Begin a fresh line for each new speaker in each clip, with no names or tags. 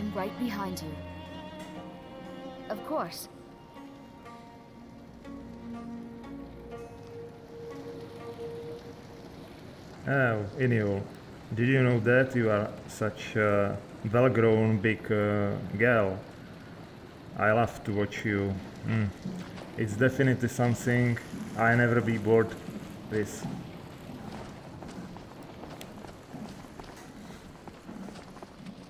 I'm right behind you. Of course.
Oh, Inuel, did you know that you are such a well-grown big girl? I love to watch you. It's definitely something I never be bored with.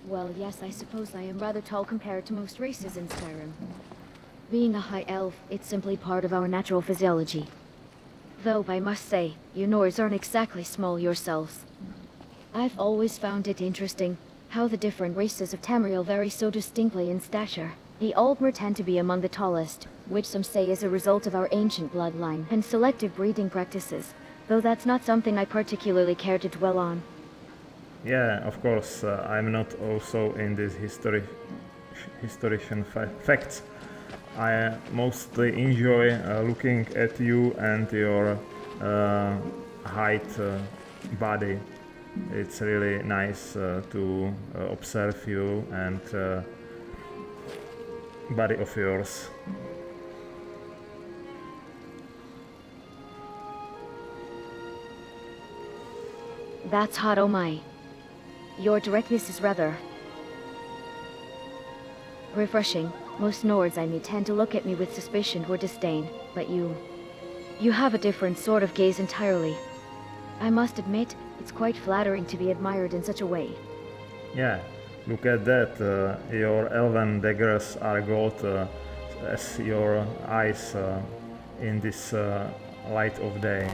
Well, yes, I suppose I am rather tall compared to most races in Skyrim. Being a high elf, it's simply part of our natural physiology. Though I must say, you Nords aren't exactly small yourselves. I've always found it interesting how the different races of Tamriel vary so distinctly in stature. The Altmer tend to be among the tallest, which some say is a result of our ancient bloodline and selective breeding practices, though that's not something I particularly care to dwell on.
Yeah, of course, I'm not also in these historian facts. I mostly enjoy looking at you and your uh, height body. It's really nice to observe you and body of yours.
That's hot, oh my. Your directness is rather refreshing. Most Nords I meet tend to look at me with suspicion or disdain, but you have a different sort of gaze entirely. I must admit, it's quite flattering to be admired in such a way.
Yeah, look at that. Your elven daggers are gold as your eyes in this light of day.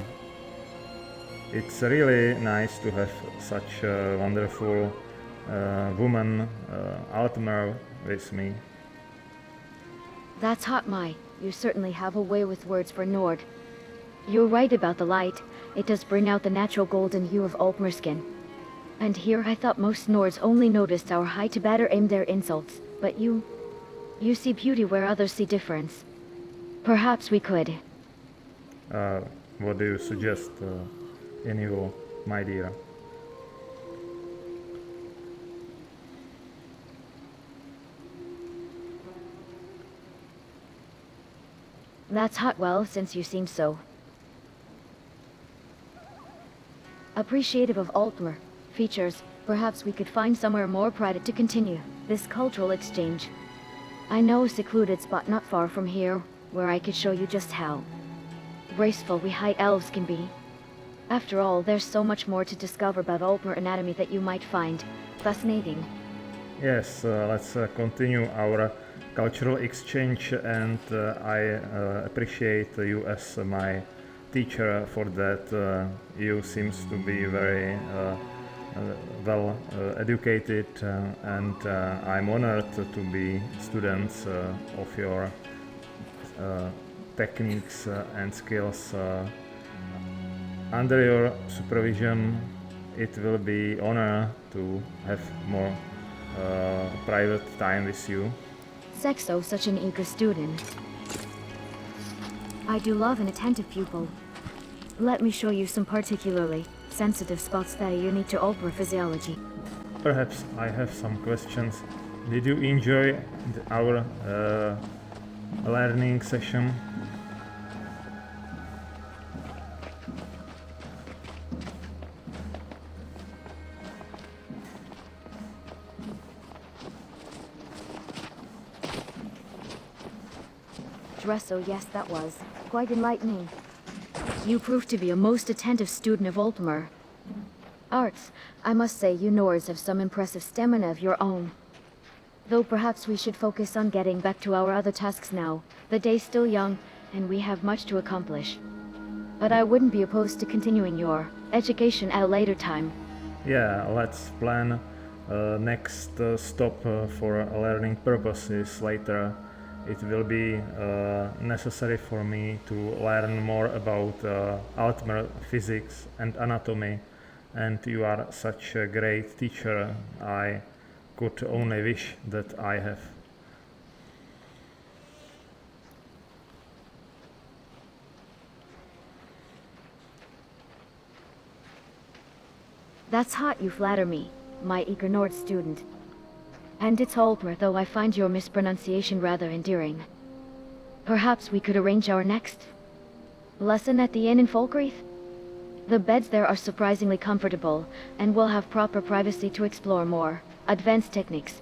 It's really nice to have such a wonderful woman, Altmer, with me.
That's hot, my. You certainly have a way with words for Nord. You're right about the light. It does bring out the natural golden hue of Altmer skin. And here I thought most Nords only noticed our high to better aim their insults, but you see beauty where others see difference. Perhaps we could.
Uh, what do you suggest, Inigo, my dear?
That's hot, well, since you seem so appreciative of Altmer features, perhaps we could find somewhere more private to continue this cultural exchange. I know a secluded spot not far from here, where I could show you just how graceful we high elves can be. After all, there's so much more to discover about Altmer anatomy that you might find fascinating.
Yes, let's continue our cultural exchange, and I appreciate you as my teacher for that. You seems to be very well educated, and I'm honored to be students of your techniques and skills. Under your supervision, it will be honor to have more private time with you.
Sexo, such an eager student. I do love an attentive pupil. Let me show you some particularly sensitive spots that are unique to Altmer physiology.
Perhaps I have some questions. Did you enjoy our learning session?
Dresso, yes, that was quite enlightening. You proved to be a most attentive student of Altmer. Arts, I must say you Nords have some impressive stamina of your own. Though perhaps we should focus on getting back to our other tasks now. The day's still young, and we have much to accomplish. But I wouldn't be opposed to continuing your education at a later time.
Yeah, let's plan next stop for learning purposes later. It will be necessary for me to learn more about Altmer physics and anatomy, and you are such a great teacher. I could only wish that I have.
That's hot, you flatter me, my eager Nord student. And it's Altmer, though I find your mispronunciation rather endearing. Perhaps we could arrange our next lesson at the inn in Falkreath? The beds there are surprisingly comfortable, and we'll have proper privacy to explore more advanced techniques.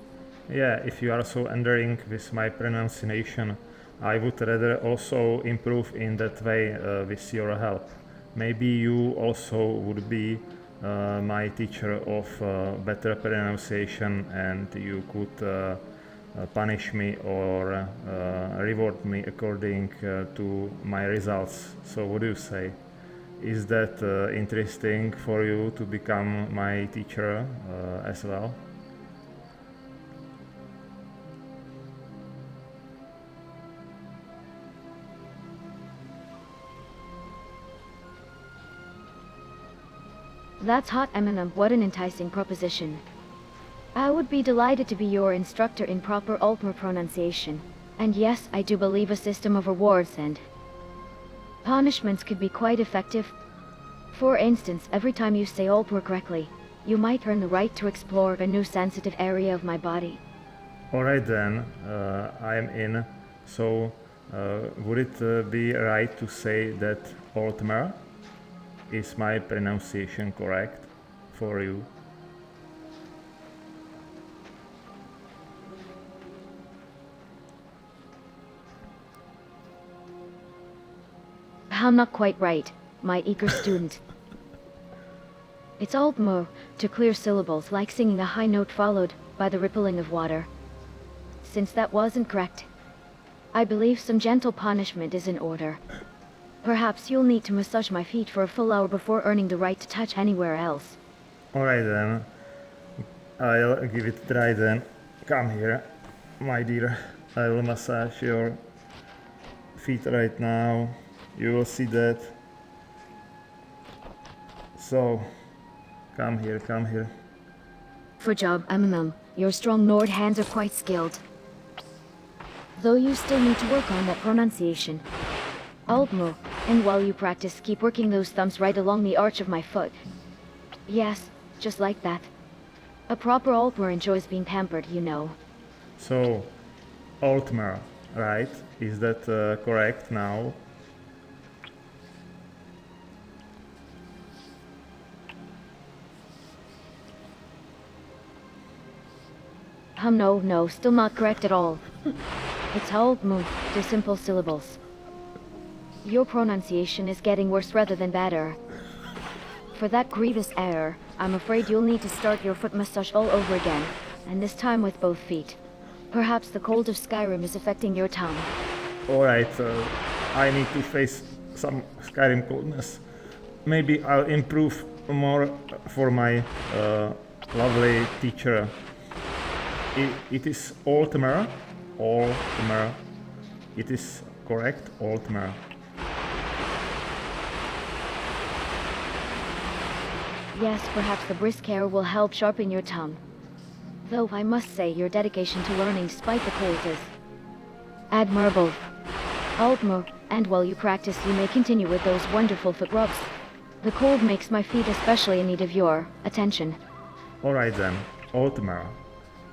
Yeah, if you are so endearing with my pronunciation, I would rather also improve in that way with your help. Maybe you also would be my teacher of better pronunciation and you could punish me or reward me according to my results. So, what do you say? Is that interesting for you to become my teacher as well?
That's hot, Eminem. What an enticing proposition. I would be delighted to be your instructor in proper Altmer pronunciation. And yes, I do believe a system of rewards and punishments could be quite effective. For instance, every time you say Altmer correctly, you might earn the right to explore a new sensitive area of my body.
Alright then, I'm in. So, would it be right to say that Altmer is my pronunciation correct for you?
I'm not quite right, my eager student. It's Altmer, to clear syllables like singing a high note followed by the rippling of water. Since that wasn't correct, I believe some gentle punishment is in order. Perhaps you'll need to massage my feet for a full hour before earning the right to touch anywhere else.
Alright then, I'll give it a try then. Come here, my dear. I will massage your feet right now. You will see that. So, come here, come here.
For job, Eminem, your strong Nord hands are quite skilled. Though you still need to work on that pronunciation. Altmer, and while you practice, keep working those thumbs right along the arch of my foot. Yes, just like that. A proper Altmer enjoys being pampered, you know.
So, Altmer, right? Is that correct now?
No, still not correct at all. It's Altmer, the simple syllables. Your pronunciation is getting worse rather than better. For that grievous error, I'm afraid you'll need to start your foot massage all over again, and this time with both feet. Perhaps the cold of Skyrim is affecting your tongue.
Alright, I need to face some Skyrim coldness. Maybe I'll improve more for my lovely teacher. It is Altmer. Altmer. It is correct, Altmer.
Yes, perhaps the brisk air will help sharpen your tongue. Though I must say your dedication to learning despite the cold is admirable. Altmer, and while you practice you may continue with those wonderful foot rubs. The cold makes my feet especially in need of your attention.
Alright then, Altmer.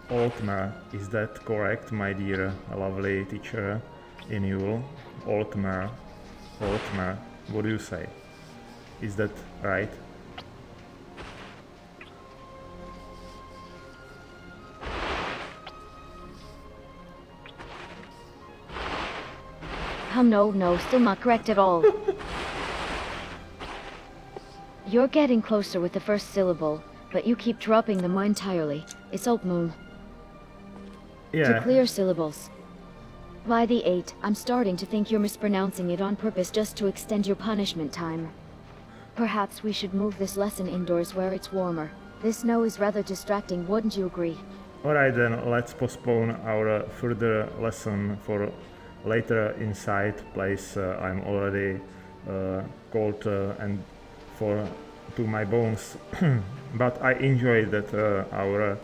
Altmer, is that correct, my dear lovely teacher inuel? Altmer. Altmer, what do you say? Is that right?
No, still not correct at all. You're getting closer with the first syllable, but you keep dropping them entirely. It's Altmer.
Yeah.
To clear syllables. By the 8, I'm starting to think you're mispronouncing it on purpose just to extend your punishment time. Perhaps we should move this lesson indoors where it's warmer. This snow is rather distracting, wouldn't you agree?
Alright then, let's postpone our further lesson for later inside place. I'm already cold and to my bones. But I enjoyed that our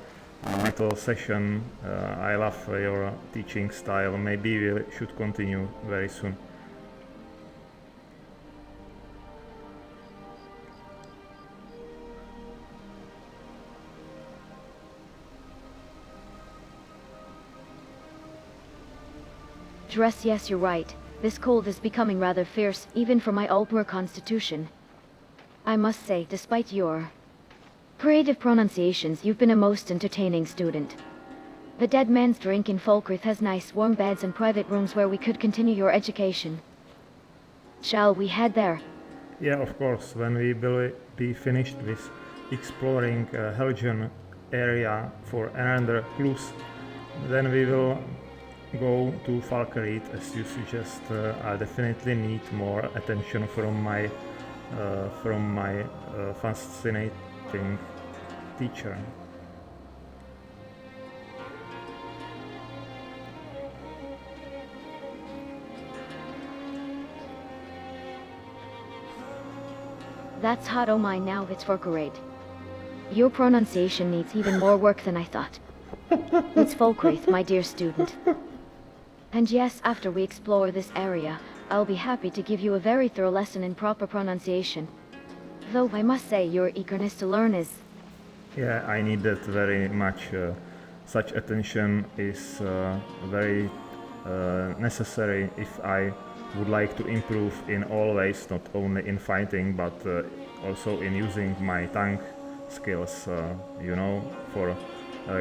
little session. I love your teaching style. Maybe we should continue very soon.
Dress, yes, you're right. This cold is becoming rather fierce, even for my Altmer constitution. I must say, despite your creative pronunciations, you've been a most entertaining student. The Dead Man's Drink in Falkreath has nice warm beds and private rooms where we could continue your education. Shall we head there?
Yeah, of course, when we will be finished with exploring Helgen area for another clues, then we will go to Falkreath, as you suggest. I definitely need more attention from my fascinating teacher.
That's hot, oh my, now it's Falkreath. Your pronunciation needs even more work than I thought. It's Falkreath, my dear student. And yes, after we explore this area, I'll be happy to give you a very thorough lesson in proper pronunciation. Though I must say, your eagerness to learn is...
Yeah, I need that very much. Such attention is very necessary if I would like to improve in all ways, not only in fighting, but also in using my tongue skills, for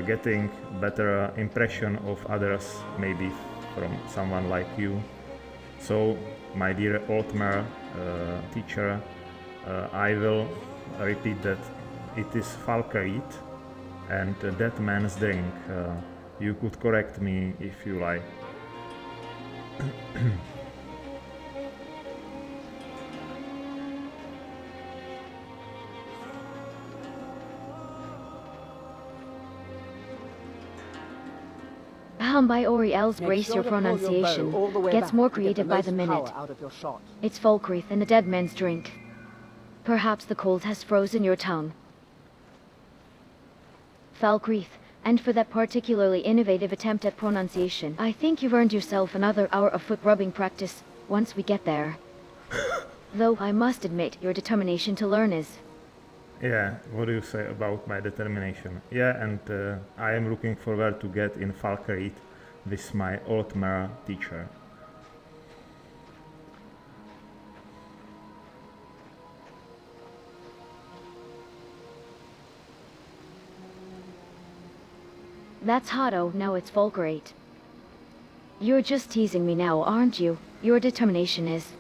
getting better impression of others, maybe from someone like you. So, my dear Altmer teacher, I will repeat that it is Falkreath and Dead Man's Drink. You could correct me if you like.
By Oriel's grace, your pronunciation gets more creative by the minute. It's Falkreath and the Dead Man's Drink. Perhaps the cold has frozen your tongue. Falkreath, and for that particularly innovative attempt at pronunciation, I think you've earned yourself another hour of foot rubbing practice once we get there. Though I must admit, your determination to learn is...
Yeah, what do you say about my determination? Yeah, and I am looking forward to get in Falkreath with my Altmer teacher.
That's Hotto, now it's Falkreath. You're just teasing me now, aren't you? Your determination is...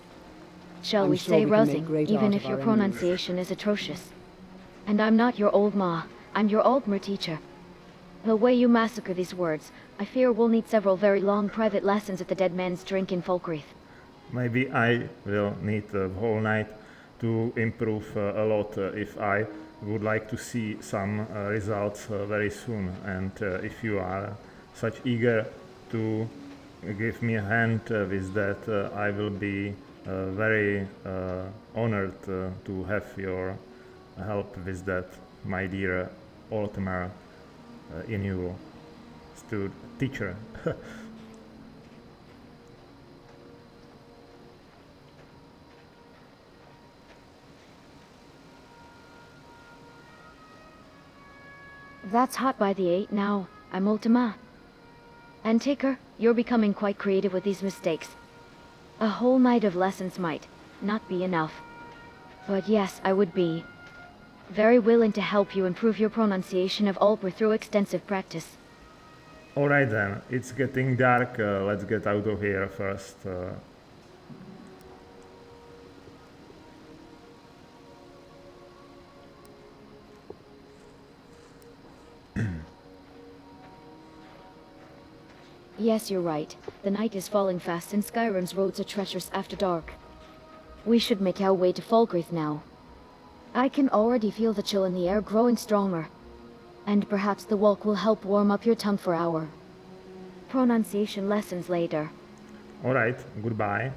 Shall we say rousing, even if your pronunciation is atrocious. And I'm not your old ma, I'm your Altmer teacher. The way you massacre these words, I fear we'll need several very long private lessons at the Dead Man's Drink in Falkreath.
Maybe I will need the whole night to improve a lot if I would like to see some results very soon. And if you are such eager to give me a hand with that, I will be very honored to have your help with that, my dear Altmer inuel teacher.
That's hot by the 8 now. I'm Ultima. And Ticker, you're becoming quite creative with these mistakes. A whole night of lessons might not be enough. But yes, I would be very willing to help you improve your pronunciation of Altmer through extensive practice.
Alright then, it's getting dark, let's get out of here first.
Yes, you're right. The night is falling fast and Skyrim's roads are treacherous after dark. We should make our way to Falkreath now. I can already feel the chill in the air growing stronger. And perhaps the walk will help warm up your tongue for our pronunciation lessons later.
Alright, goodbye.